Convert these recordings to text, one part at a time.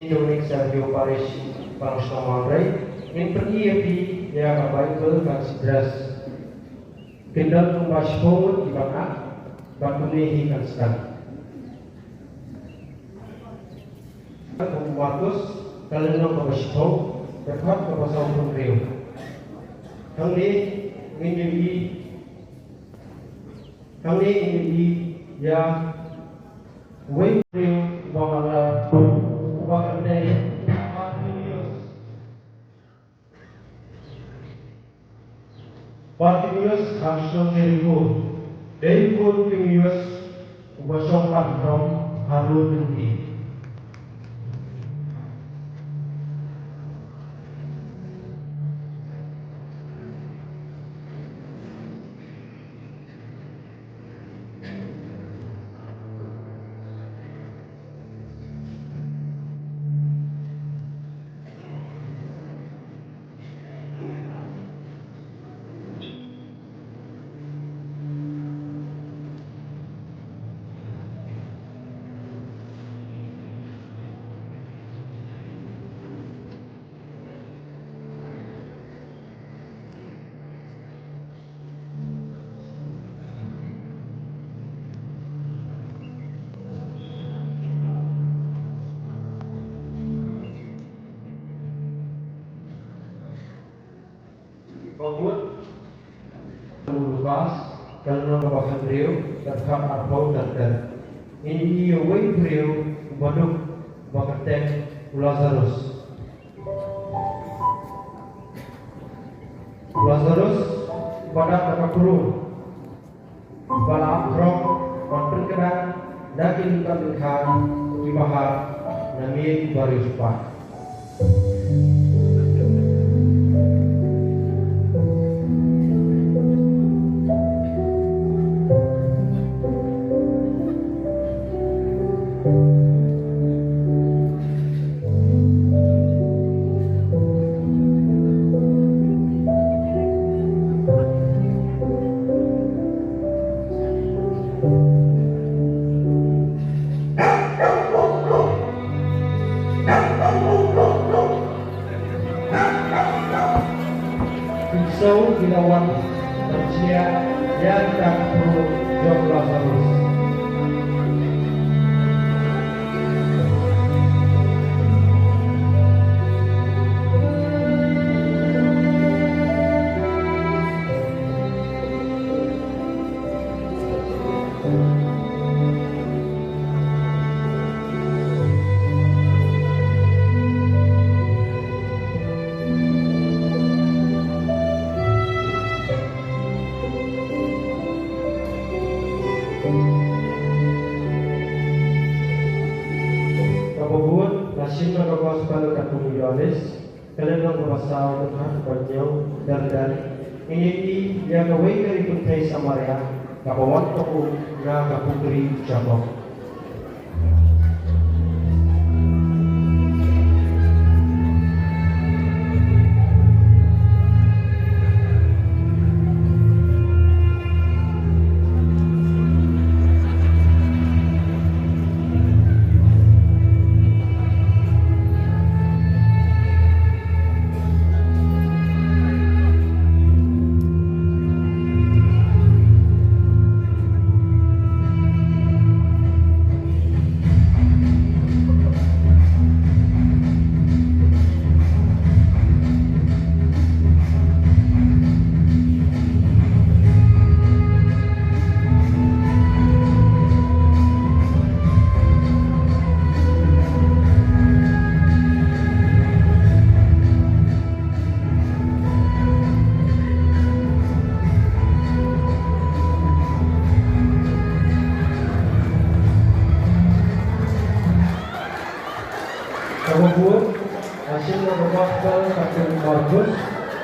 Dominic Sergio Paris Pangsomalray in pergi ya Bible kan sidras kendal kumbaspo di bangka batunehi kan sekan Markus kalian kumbaspo dekat ke pasal Rio kang ini ya wait bangala Bartimeus langsung meribu. Dari Bartimeus ubasong patrom harun tinggi. Pembuat Lukas kalau nama beliau terkam arbau dan ini away beliau baduk bakaten Lazarus pada terkurung bala akrong konfirkan daging kabinkan di bahar nami barispan So ginawan ng siya yan ang puro John Lazarus. Nasim nagawas pada katong Yohanes, kalian ang mabasaw ng harapan dan ini yang gawin dari Puntay Samaria, kapawan ko na kaputri Jabok. Kemudian hasil berbakal kakek Markus,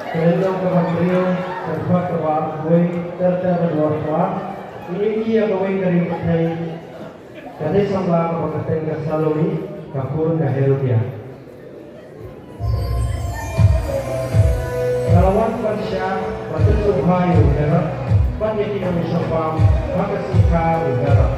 kemudian kemudian terbuat terwakui terterbuat ini dia kawin dari Puntay, kali sambal kemudian kesalui kapur Herodia. Kalawan Pansya Batu Subhayu darat banyak Indonesia pam maka sikar darat.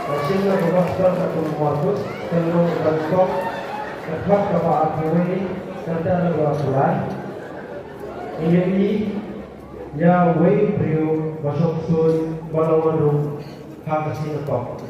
Asin na gospel katong Marcos, kanong Bangkok, katwat kapaat huwi, kanta ng wasulan. Ini ya way priyo masuk sun balawan hakasin kok.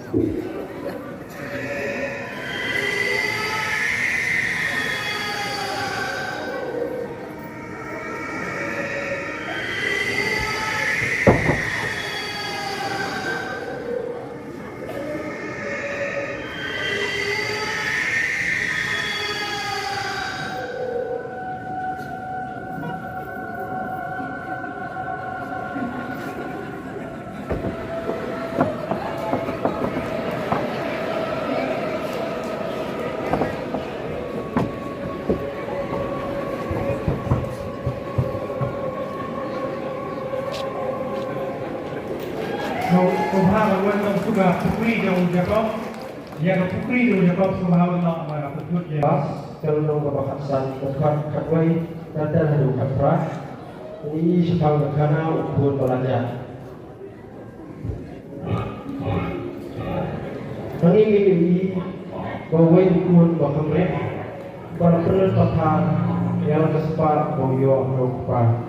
Subhanallah yang sudah pukri jauh Jacob, yang pukri jauh Jacob Subhanallah mereka betul ya. Pas kalau kebakasan dekat katway nanti hadu katra ini sepang dekana ukur pelajar. Kami ini bawa ukur bakamre berpenuh total yang kesepak boyo rupa.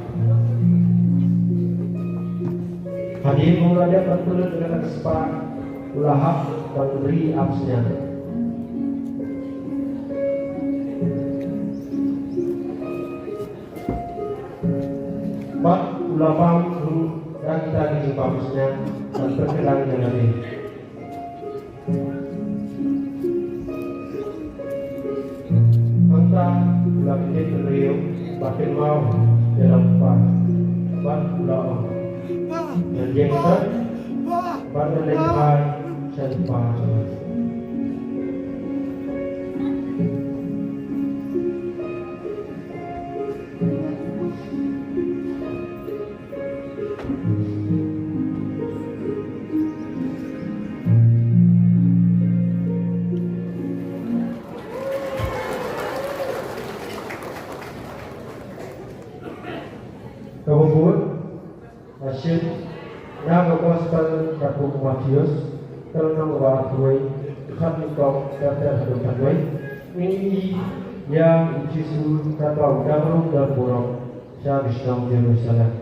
Hadir mengajar berpenuh dengan kesepak ulahak dan beri absnya. Mak ulapang dan kita dijumpa absnya dan berkelang dengan ini. Angka ulah ini beriu makin mau dalam pak mak ulah dan jengkel pada lengkap senpa. Kemudian hasil yang gospel Rabu Matius tentang waktu Katolik kata Katolik ini yang Yesus kata dalam dan borong saya Islam Yerusalem.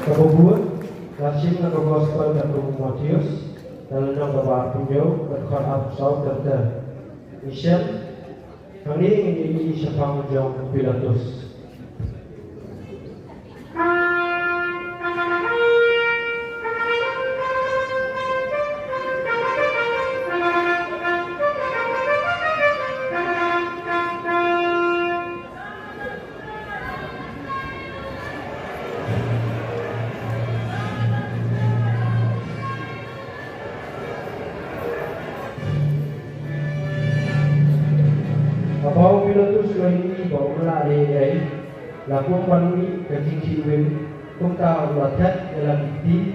Kemudian Rasim na gospel Rabu Matius dalam nama Pinjau berkat absau terter. Michel kami ini sepang jong Pilatus. Bau Pilatus ini bau melari lakukan panwi kecing siwin kumta ulatat dalam iti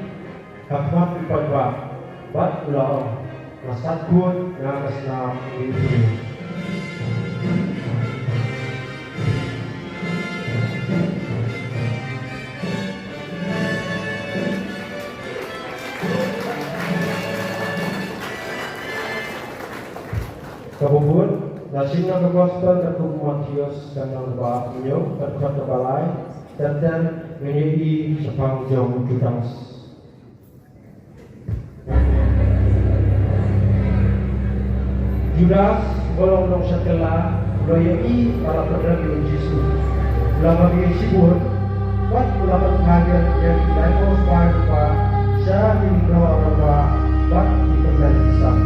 kakmat ipadwa bat ulau masat kun ngakas na ini. Kabubun, nasin ng gospel katong Matius kanang ba inyo katong kabalay dan menjadi sepanjang jutas. Judas bolong nong setelah doyai para perdana Yesus. Ulama sibur, buat ulama kaget yang tidak pa siya dinigawa apa buat dikenal kisah.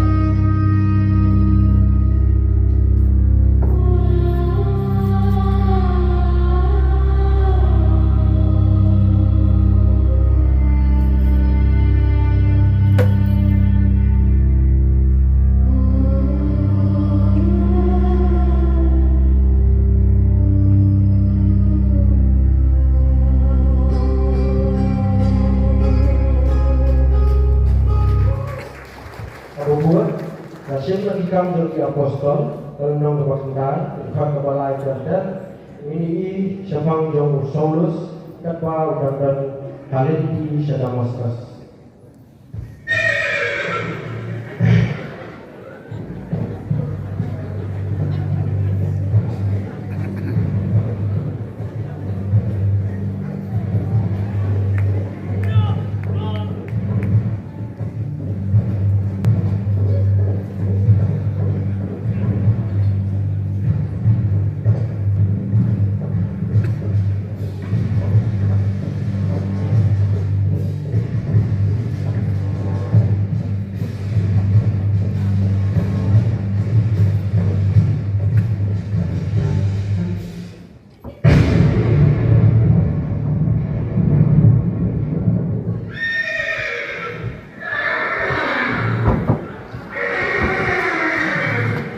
Nasin nagikam dari apostol Nang kebakandar Ikat kebalai dan ini Syafang jauh Saulus Katwa dan Halid di Damaskus.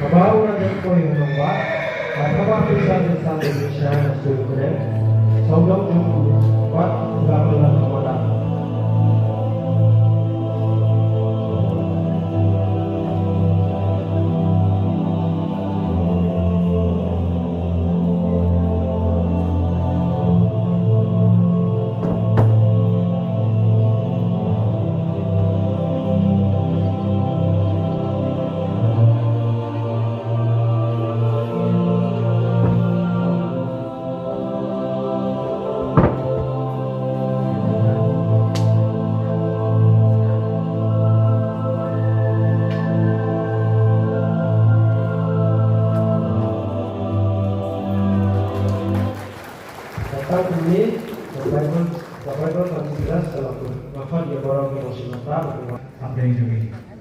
Baru nanti kau yang nombor, apa bisa sampai Indonesia nasib keren, saudara jumpa, buat nggak pernah kemana. Ini Bapak Ibu masih jelas kalau maka dia orang yang masih mata apa yang jadi